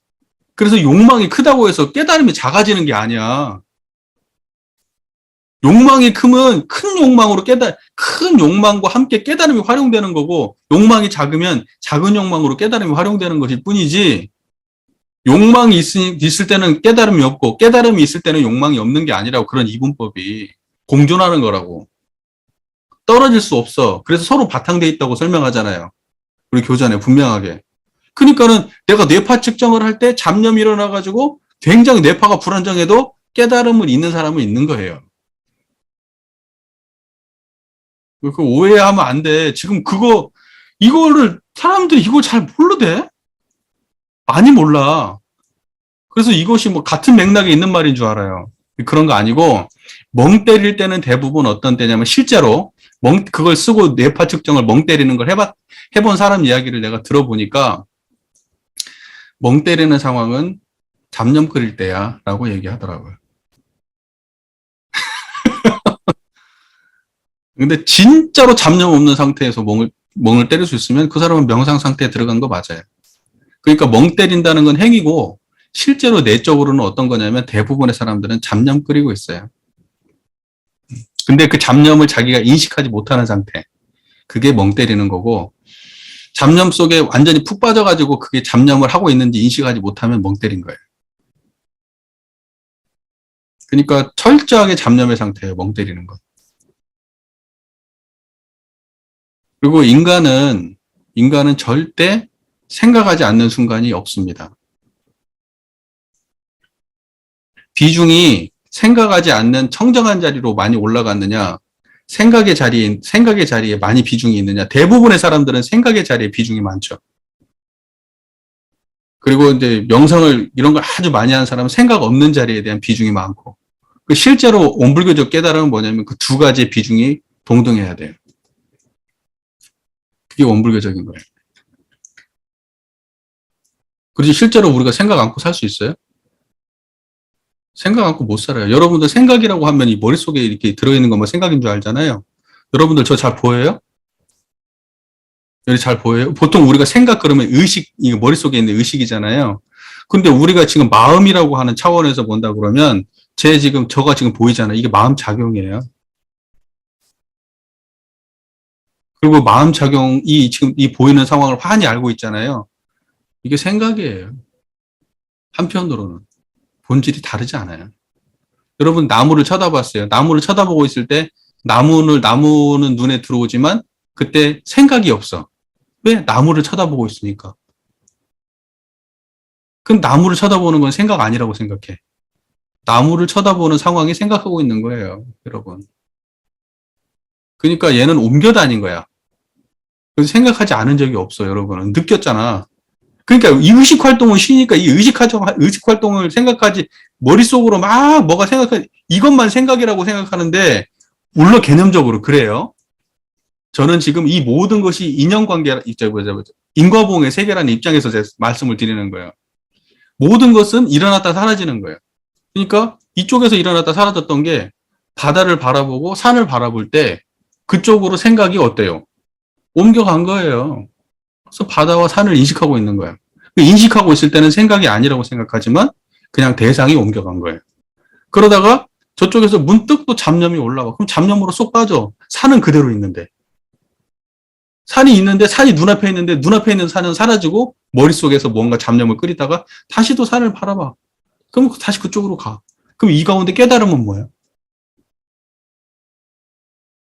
그래서 욕망이 크다고 해서 깨달음이 작아지는 게 아니야. 욕망이 크면 큰 욕망으로 큰 욕망과 함께 깨달음이 활용되는 거고, 욕망이 작으면 작은 욕망으로 깨달음이 활용되는 것일 뿐이지, 욕망이 있을 때는 깨달음이 없고, 깨달음이 있을 때는 욕망이 없는 게 아니라고, 그런 이분법이. 공존하는 거라고. 떨어질 수 없어. 그래서 서로 바탕돼 있다고 설명하잖아요. 우리 교전에 분명하게. 그러니까는 내가 뇌파 측정을 할 때 잡념이 일어나가지고 굉장히 뇌파가 불안정해도 깨달음을 있는 사람은 있는 거예요. 그 오해하면 안 돼. 지금 이거를 사람들이 이걸 잘 모르대? 많이 몰라. 그래서 이것이 뭐 같은 맥락에 있는 말인 줄 알아요. 그런 거 아니고, 멍 때릴 때는 대부분 어떤 때냐면 실제로 그걸 쓰고 뇌파 측정을 멍 때리는 걸 해본 사람 이야기를 내가 들어보니까 멍 때리는 상황은 잡념 끓일 때야 라고 얘기하더라고요. 근데 진짜로 잡념 없는 상태에서 멍을 때릴 수 있으면 그 사람은 명상 상태에 들어간 거 맞아요. 그러니까 멍 때린다는 건 행위고 실제로 내적으로는 어떤 거냐면 대부분의 사람들은 잡념 끓이고 있어요. 근데 그 잡념을 자기가 인식하지 못하는 상태. 그게 멍 때리는 거고, 잡념 속에 완전히 푹 빠져가지고 그게 잡념을 하고 있는지 인식하지 못하면 멍 때린 거예요. 그러니까 철저하게 잡념의 상태예요, 멍 때리는 거. 그리고 인간은 절대 생각하지 않는 순간이 없습니다. 비중이 생각하지 않는 청정한 자리로 많이 올라갔느냐, 생각의 자리에 많이 비중이 있느냐. 대부분의 사람들은 생각의 자리에 비중이 많죠. 그리고 이제 명상을 이런 걸 아주 많이 하는 사람은 생각 없는 자리에 대한 비중이 많고. 실제로 온불교적 깨달음은 뭐냐면 그 두 가지의 비중이 동등해야 돼요. 그게 원불교적인 거예요. 그렇지 실제로 우리가 생각 않고 살 수 있어요? 생각 않고 못 살아요. 여러분들 생각이라고 하면 이 머릿속에 이렇게 들어있는 것만 생각인 줄 알잖아요. 여러분들 저 잘 보여요? 여기 잘 보여요? 보통 우리가 생각 그러면 의식, 이거 머릿속에 있는 의식이잖아요. 근데 우리가 지금 마음이라고 하는 차원에서 본다 그러면 저가 지금 보이잖아요. 이게 마음 작용이에요. 그리고 마음 작용이 지금 이 보이는 상황을 환히 알고 있잖아요. 이게 생각이에요. 한편으로는. 본질이 다르지 않아요. 여러분 나무를 쳐다봤어요. 나무를 쳐다보고 있을 때 나무는 눈에 들어오지만 그때 생각이 없어. 왜? 나무를 쳐다보고 있으니까. 그럼 나무를 쳐다보는 건 생각 아니라고 생각해. 나무를 쳐다보는 상황이 생각하고 있는 거예요, 여러분. 그러니까 얘는 옮겨 다닌 거야. 그래서 생각하지 않은 적이 없어, 여러분은. 느꼈잖아. 그러니까 이 의식 활동을 쉬니까 이 의식 활동을 생각하지, 머릿속으로 막 뭐가 이것만 생각이라고 생각하는데, 물론 개념적으로 그래요. 저는 지금 이 모든 것이 인연관계, 인과보응의 세계라는 입장에서 제가 말씀을 드리는 거예요. 모든 것은 일어났다 사라지는 거예요. 그러니까 이쪽에서 일어났다 사라졌던 게 바다를 바라보고 산을 바라볼 때 그쪽으로 생각이 어때요? 옮겨간 거예요. 그래서 바다와 산을 인식하고 있는 거예요. 인식하고 있을 때는 생각이 아니라고 생각하지만 그냥 대상이 옮겨간 거예요. 그러다가 저쪽에서 문득 또 잡념이 올라와. 그럼 잡념으로 쏙 빠져. 산은 그대로 있는데. 산이 눈앞에 있는데 눈앞에 있는 산은 사라지고 머릿속에서 뭔가 잡념을 끓이다가 다시 또 산을 바라봐. 그럼 다시 그쪽으로 가. 그럼 이 가운데 깨달음은 뭐예요?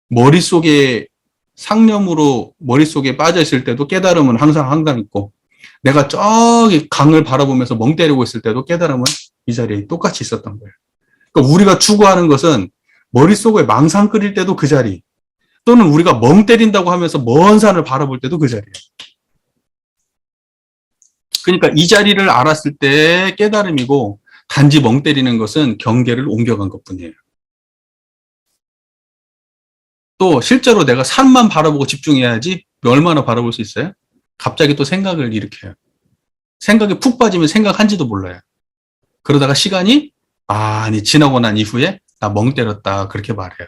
머릿속에 상념으로 머릿속에 빠져 있을 때도 깨달음은 항상 있고, 내가 저기 강을 바라보면서 멍 때리고 있을 때도 깨달음은 이 자리에 똑같이 있었던 거예요. 그러니까 우리가 추구하는 것은 머릿속에 망상 끓일 때도 그 자리, 또는 우리가 멍 때린다고 하면서 먼 산을 바라볼 때도 그 자리예요. 그러니까 이 자리를 알았을 때 깨달음이고, 단지 멍 때리는 것은 경계를 옮겨간 것뿐이에요. 또 실제로 내가 산만 바라보고 집중해야지 얼마나 바라볼 수 있어요? 갑자기 또 생각을 일으켜요. 생각에 푹 빠지면 생각한지도 몰라요. 그러다가 시간이 많이 지나고 난 이후에 나 멍 때렸다 그렇게 말해요.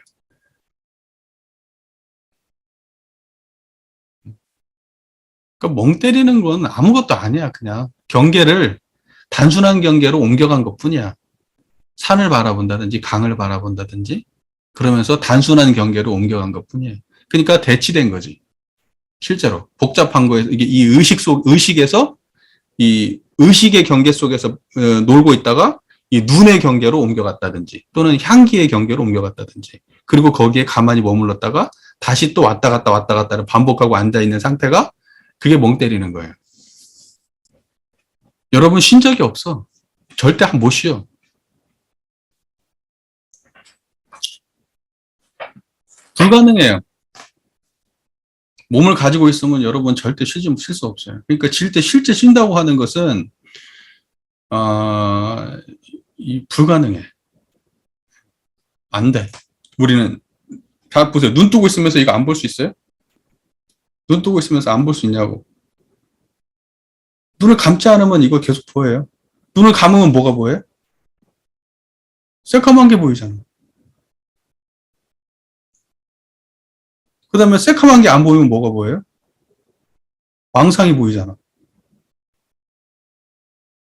그러니까 멍 때리는 건 아무것도 아니야. 그냥 경계를 단순한 경계로 옮겨간 것뿐이야. 산을 바라본다든지 강을 바라본다든지 그러면서 단순한 경계로 옮겨간 것뿐이에요. 그러니까 대치된 거지. 실제로 복잡한 거에서 이게 이 의식에서 이 의식의 경계 속에서 놀고 있다가 이 눈의 경계로 옮겨갔다든지 또는 향기의 경계로 옮겨갔다든지 그리고 거기에 가만히 머물렀다가 다시 또 왔다 갔다를 반복하고 앉아 있는 상태가 그게 멍 때리는 거예요. 여러분 쉰 적이 없어. 절대 못 쉬어. 불가능해요. 몸을 가지고 있으면 여러분 절대 쉴 수 없어요. 그러니까 실제 쉰다고 하는 것은 불가능해. 안 돼. 우리는 다 보세요. 눈 뜨고 있으면서 이거 안 볼 수 있어요? 눈 뜨고 있으면서 안 볼 수 있냐고. 눈을 감지 않으면 이거 계속 보여요. 눈을 감으면 뭐가 보여요? 새까만 게 보이잖아. 그 다음에 새까만 게 안 보이면 뭐가 보여요? 망상이 보이잖아.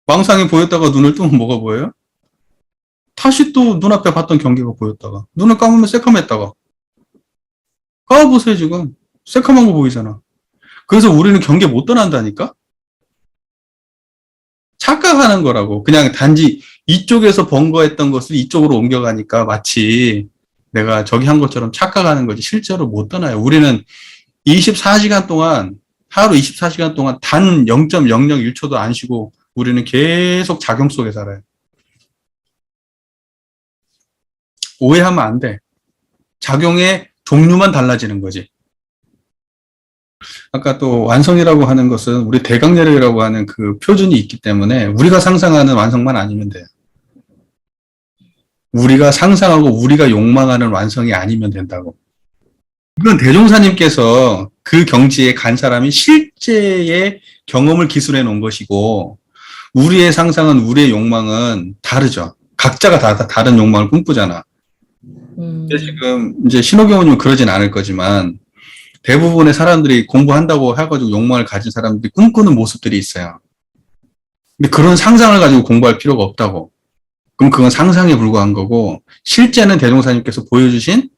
망상이 보였다가 눈을 뜨면 뭐가 보여요? 다시 또 눈앞에 봤던 경계가 보였다가 눈을 감으면 새까맸다가 까보세요 지금. 새까만 거 보이잖아. 그래서 우리는 경계 못 떠난다니까? 착각하는 거라고. 그냥 단지 이쪽에서 번거했던 것을 이쪽으로 옮겨가니까 마치 내가 저기 한 것처럼 착각하는 거지 실제로 못 떠나요. 우리는 24시간 동안 하루 24시간 동안 단 0.001초도 안 쉬고 우리는 계속 작용 속에 살아요. 오해하면 안 돼. 작용의 종류만 달라지는 거지. 아까 또 완성이라고 하는 것은 우리 대강렬이라고 하는 그 표준이 있기 때문에 우리가 상상하는 완성만 아니면 돼요. 우리가 상상하고 우리가 욕망하는 완성이 아니면 된다고. 이건 대종사님께서 그 경지에 간 사람이 실제의 경험을 기술해 놓은 것이고 우리의 상상은 우리의 욕망은 다르죠. 각자가 다 다른 욕망을 꿈꾸잖아. 근데 지금 이제 신호경우님은 그러진 않을 거지만 대부분의 사람들이 공부한다고 해가지고 욕망을 가진 사람들이 꿈꾸는 모습들이 있어요. 근데 그런 상상을 가지고 공부할 필요가 없다고. 그럼 그건 상상에 불과한 거고 실제는 대종사님께서 보여주신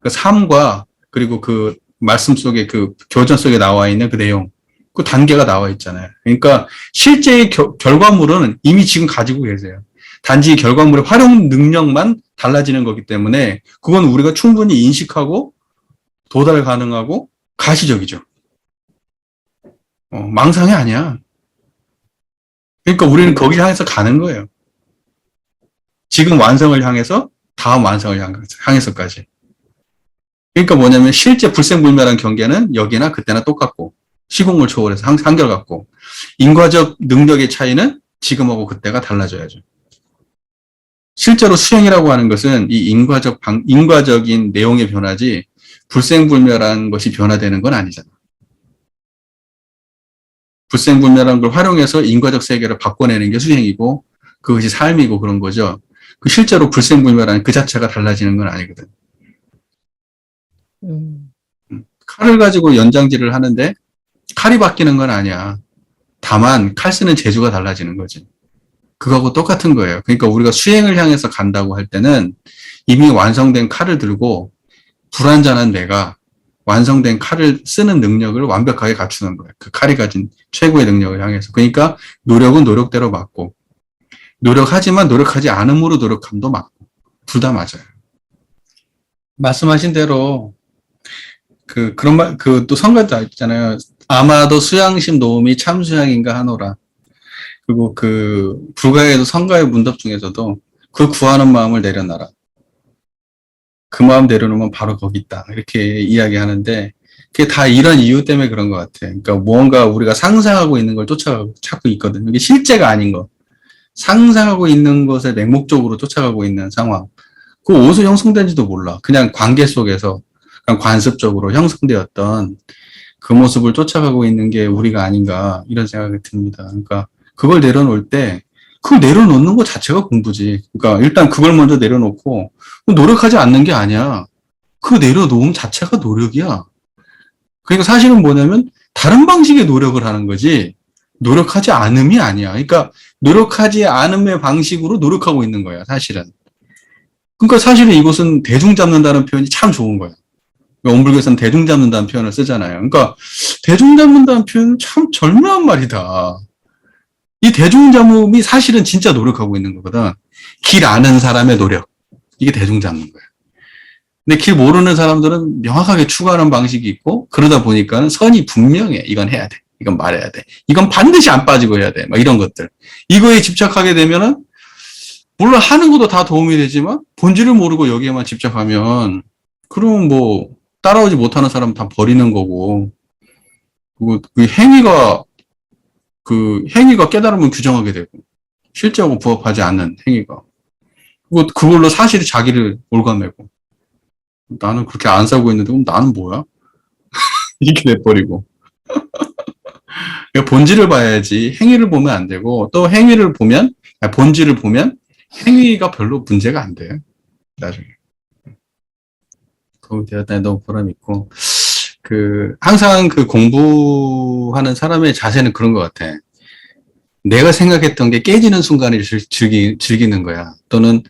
그 삶과 그리고 그 말씀 속에 그 교전 속에 나와 있는 그 내용, 그 단계가 나와 있잖아요. 그러니까 실제의 결과물은 이미 지금 가지고 계세요. 단지 결과물의 활용 능력만 달라지는 거기 때문에 그건 우리가 충분히 인식하고 도달 가능하고 가시적이죠. 망상이 아니야. 그러니까 우리는 거기 향해서 가는 거예요. 지금 완성을 향해서 다음 완성을 향해서까지. 그러니까 뭐냐면 실제 불생불멸한 경계는 여기나 그때나 똑같고 시공을 초월해서 한결같고 인과적 능력의 차이는 지금하고 그때가 달라져야죠. 실제로 수행이라고 하는 것은 이 인과적인 내용의 변화지 불생불멸한 것이 변화되는 건 아니잖아. 불생불멸한 걸 활용해서 인과적 세계를 바꿔내는 게 수행이고 그것이 삶이고 그런 거죠. 그 실제로 불생불멸한 그 자체가 달라지는 건 아니거든. 칼을 가지고 연장질을 하는데 칼이 바뀌는 건 아니야. 다만 칼 쓰는 재주가 달라지는 거지. 그거하고 똑같은 거예요. 그러니까 우리가 수행을 향해서 간다고 할 때는 이미 완성된 칼을 들고 불완전한 내가 완성된 칼을 쓰는 능력을 완벽하게 갖추는 거예요. 그 칼이 가진 최고의 능력을 향해서. 그러니까 노력은 노력대로 맞고 노력하지만 노력하지 않음으로 노력함도 맞고 둘 다 맞아요. 말씀하신 대로 그런 말, 또 성가도 있잖아요. 아마도 수양심 놓음이 참 수양인가 하노라. 그리고 불가에도 성가의 문답 중에서도 그 구하는 마음을 내려놔라. 그 마음 내려놓으면 바로 거기 있다. 이렇게 이야기하는데, 그게 다 이런 이유 때문에 그런 것 같아. 그러니까 뭔가 우리가 상상하고 있는 걸 찾고 있거든요. 이게 실제가 아닌 거. 상상하고 있는 것을 맹목적으로 쫓아가고 있는 상황. 그 어디서 형성된지도 몰라. 그냥 관계 속에서, 그냥 관습적으로 형성되었던 그 모습을 쫓아가고 있는 게 우리가 아닌가, 이런 생각이 듭니다. 그러니까 그걸 내려놓을 때, 그걸 내려놓는 것 자체가 공부지. 그러니까 일단 그걸 먼저 내려놓고, 노력하지 않는 게 아니야. 그 내려놓음 자체가 노력이야. 그러니까 사실은 뭐냐면, 다른 방식의 노력을 하는 거지, 노력하지 않음이 아니야. 그러니까 노력하지 않음의 방식으로 노력하고 있는 거야, 사실은. 그러니까 사실은 이것은 대중 잡는다는 표현이 참 좋은 거야. 원불교에서는 대중 잡는다는 표현을 쓰잖아요. 그러니까 대중 잡는다는 표현은 참 절묘한 말이다. 이 대중 잡음이 사실은 진짜 노력하고 있는 거거든. 길 아는 사람의 노력. 이게 대중 잡는 거야. 근데 길 모르는 사람들은 명확하게 추구하는 방식이 있고, 그러다 보니까는 선이 분명해. 이건 해야 돼. 이건 말해야 돼. 이건 반드시 안 빠지고 해야 돼. 막 이런 것들. 이거에 집착하게 되면은, 물론 하는 것도 다 도움이 되지만, 본질을 모르고 여기에만 집착하면, 그러면 뭐, 따라오지 못하는 사람 다 버리는 거고, 그리고 행위가 깨달으면 규정하게 되고, 실제하고 부합하지 않는 행위가. 그걸로 사실이 자기를 올가매고, 나는 그렇게 안 살고 있는데, 그럼 나는 뭐야? 이렇게 돼버리고. 그러니까 본질을 봐야지 행위를 보면 안 되고, 또 본질을 보면 행위가 별로 문제가 안 돼. 나중에. 도움이 되었다니 너무 보람있고, 항상 공부하는 사람의 자세는 그런 것 같아. 내가 생각했던 게 깨지는 순간을 즐기는 거야. 또는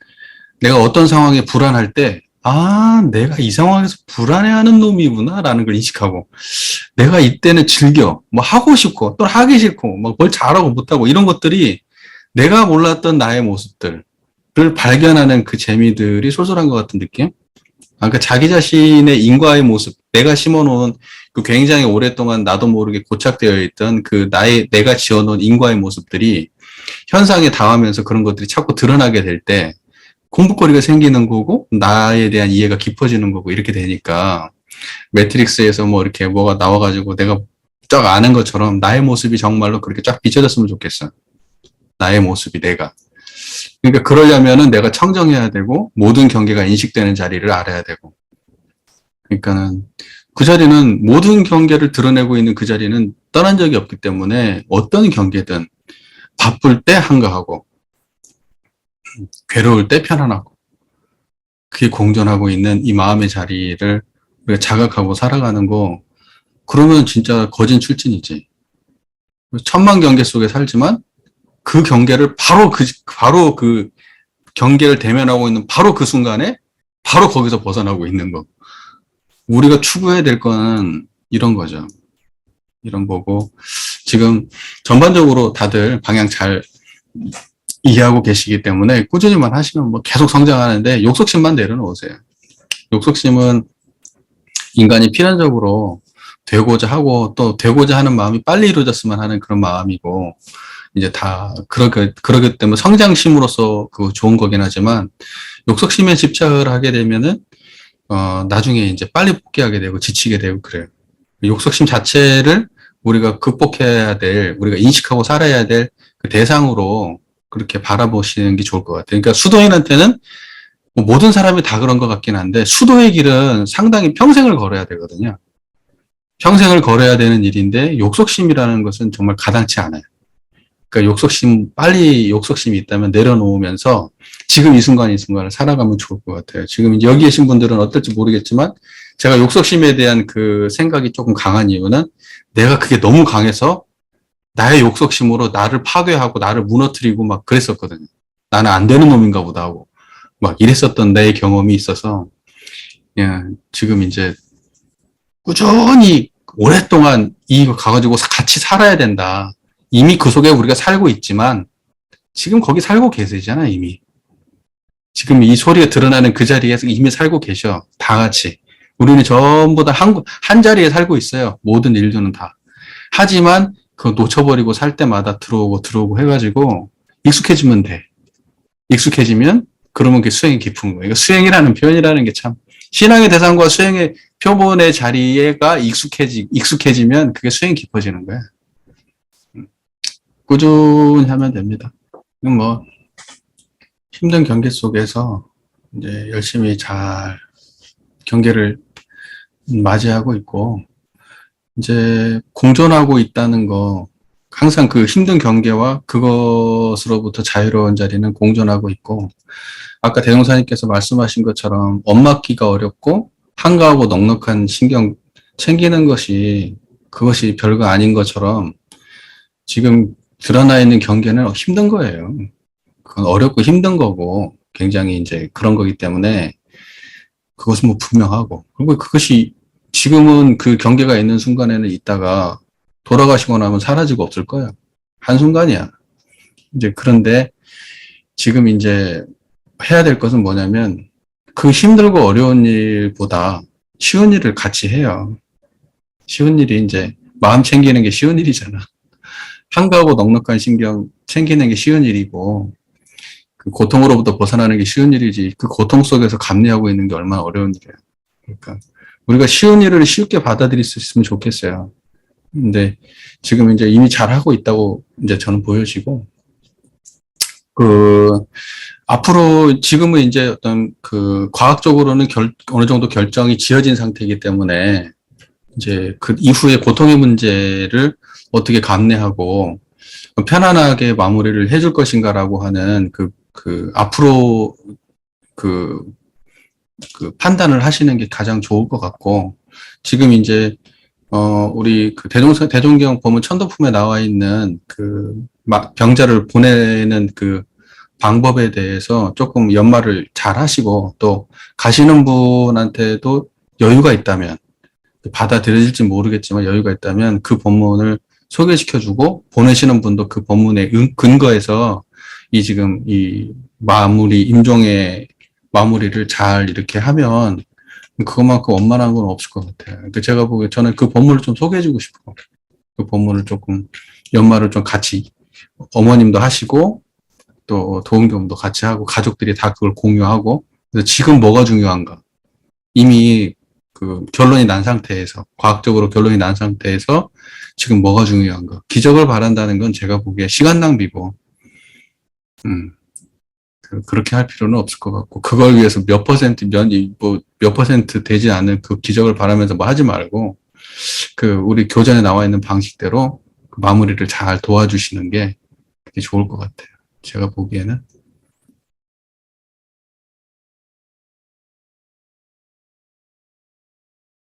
내가 어떤 상황에 불안할 때, 내가 이 상황에서 불안해하는 놈이구나, 라는 걸 인식하고, 내가 이때는 즐겨, 뭐 하고 싶고, 또는 하기 싫고, 뭐 뭘 잘하고 못하고, 이런 것들이 내가 몰랐던 나의 모습들을 발견하는 그 재미들이 쏠쏠한 것 같은 느낌? 그러니까 자기 자신의 인과의 모습, 내가 심어놓은 굉장히 오랫동안 나도 모르게 고착되어 있던 내가 지어놓은 인과의 모습들이 현상에 닿으면서 그런 것들이 자꾸 드러나게 될 때 공부거리가 생기는 거고, 나에 대한 이해가 깊어지는 거고, 이렇게 되니까 매트릭스에서 뭐 이렇게 뭐가 나와가지고 내가 쫙 아는 것처럼 나의 모습이 정말로 그렇게 쫙 비춰졌으면 좋겠어. 나의 모습이 내가. 그러니까 그러려면은 내가 청정해야 되고, 모든 경계가 인식되는 자리를 알아야 되고. 그러니까는 그 자리는, 모든 경계를 드러내고 있는 그 자리는 떠난 적이 없기 때문에 어떤 경계든 바쁠 때 한가하고, 괴로울 때 편안하고, 그게 공존하고 있는 이 마음의 자리를 우리가 자각하고 살아가는 거, 그러면 진짜 거진 출진이지. 천만 경계 속에 살지만 그 경계를 바로 그 경계를 대면하고 있는 바로 그 순간에 바로 거기서 벗어나고 있는 거. 우리가 추구해야 될 거는 이런 거죠. 이런 거고, 지금 전반적으로 다들 방향 잘 이해하고 계시기 때문에 꾸준히만 하시면 뭐 계속 성장하는데, 욕석심만 내려놓으세요. 욕석심은 인간이 필연적으로 되고자 하고, 또 되고자 하는 마음이 빨리 이루어졌으면 하는 그런 마음이고, 이제 다 그러기 때문에 성장심으로서 좋은 거긴 하지만, 욕석심에 집착을 하게 되면은 나중에 이제 빨리 포기하게 되고 지치게 되고 그래요. 욕석심 자체를 우리가 극복해야 될, 우리가 인식하고 살아야 될 그 대상으로 그렇게 바라보시는 게 좋을 것 같아요. 그러니까 수도인한테는 뭐 모든 사람이 다 그런 것 같긴 한데, 수도의 길은 상당히 평생을 걸어야 되거든요. 평생을 걸어야 되는 일인데, 욕석심이라는 것은 정말 가당치 않아요. 그러니까 빨리 욕석심이 있다면 내려놓으면서 지금 이 순간 이 순간을 살아가면 좋을 것 같아요. 지금 여기 계신 분들은 어떨지 모르겠지만, 제가 욕석심에 대한 생각이 조금 강한 이유는, 내가 그게 너무 강해서 나의 욕석심으로 나를 파괴하고 나를 무너뜨리고 막 그랬었거든요. 나는 안 되는 놈인가 보다 하고 막 이랬었던 내 경험이 있어서, 지금 이제 꾸준히 오랫동안 이거 가가지고 같이 살아야 된다. 이미 그 속에 우리가 살고 있지만, 지금 거기 살고 계시잖아, 이미. 지금 이 소리가 드러나는 그 자리에서 이미 살고 계셔. 다 같이. 우리는 전부 다 한 자리에 살고 있어요. 모든 일들은 다. 하지만 그거 놓쳐버리고 살 때마다 들어오고 해가지고 익숙해지면 돼. 익숙해지면 그러면 그 수행이 깊은 거예요. 수행이라는 표현이라는 게 참 신앙의 대상과 수행의 표본의 자리가 익숙해지면 그게 수행이 깊어지는 거야. 꾸준히 하면 됩니다. 뭐 힘든 경계 속에서 이제 열심히 잘 경계를 맞이하고 있고 이제 공존하고 있다는 거 항상 그 힘든 경계와 그것으로부터 자유로운 자리는 공존하고 있고 아까 대종사님께서 말씀하신 것처럼 엄맞기가 어렵고 한가하고 넉넉한 신경 챙기는 것이 그것이 별거 아닌 것처럼 지금 드러나 있는 경계는 힘든 거예요. 그건 어렵고 힘든 거고 굉장히 이제 그런 거기 때문에 그것은 뭐 분명하고 그리고 그것이 지금은 그 경계가 있는 순간에는 있다가 돌아가시고 나면 사라지고 없을 거예요. 한순간이야. 이제 그런데 지금 이제 해야 될 것은 뭐냐면 그 힘들고 어려운 일보다 쉬운 일을 같이 해요. 쉬운 일이 이제 마음 챙기는 게 쉬운 일이잖아. 한가하고 넉넉한 신경 챙기는 게 쉬운 일이고 그 고통으로부터 벗어나는 게 쉬운 일이지 그 고통 속에서 감내하고 있는 게 얼마나 어려운 일이에요. 그러니까 우리가 쉬운 일을 쉽게 받아들일 수 있으면 좋겠어요. 근데 지금 이제 이미 잘하고 있다고 이제 저는 보여지고 그 앞으로 지금은 이제 어떤 그 과학적으로는 어느 정도 결정이 지어진 상태이기 때문에 이제 그 이후에 고통의 문제를 어떻게 감내하고 편안하게 마무리를 해줄 것인가라고 하는 앞으로 그 판단을 하시는 게 가장 좋을 것 같고 지금 이제 우리 그 대종경 법문 천도품에 나와 있는 그 병자를 보내는 그 방법에 대해서 조금 연말을 잘 하시고 또 가시는 분한테도 여유가 있다면 받아들여질지 모르겠지만 여유가 있다면 그 법문을 소개시켜주고 보내시는 분도 그 법문의 근거에서 지금 이 임종의 마무리를 잘 이렇게 하면 그것만큼 원만한 건 없을 것 같아요. 그러니까 제가 보기에 저는 그 법문을 좀 소개해주고 싶어요. 그 법문을 조금 연말을 좀 같이 어머님도 하시고 또 도움교험도 같이 하고 가족들이 다 그걸 공유하고 그래서 지금 뭐가 중요한가 이미 그 결론이 난 상태에서 과학적으로 결론이 난 상태에서 지금 뭐가 중요한가 기적을 바란다는 건 제가 보기에 시간 낭비고 그렇게 할 필요는 없을 것 같고 그걸 위해서 몇 퍼센트 되지 않는 그 기적을 바라면서 뭐 하지 말고 그 우리 교전에 나와 있는 방식대로 그 마무리를 잘 도와주시는 게 좋을 것 같아요. 제가 보기에는.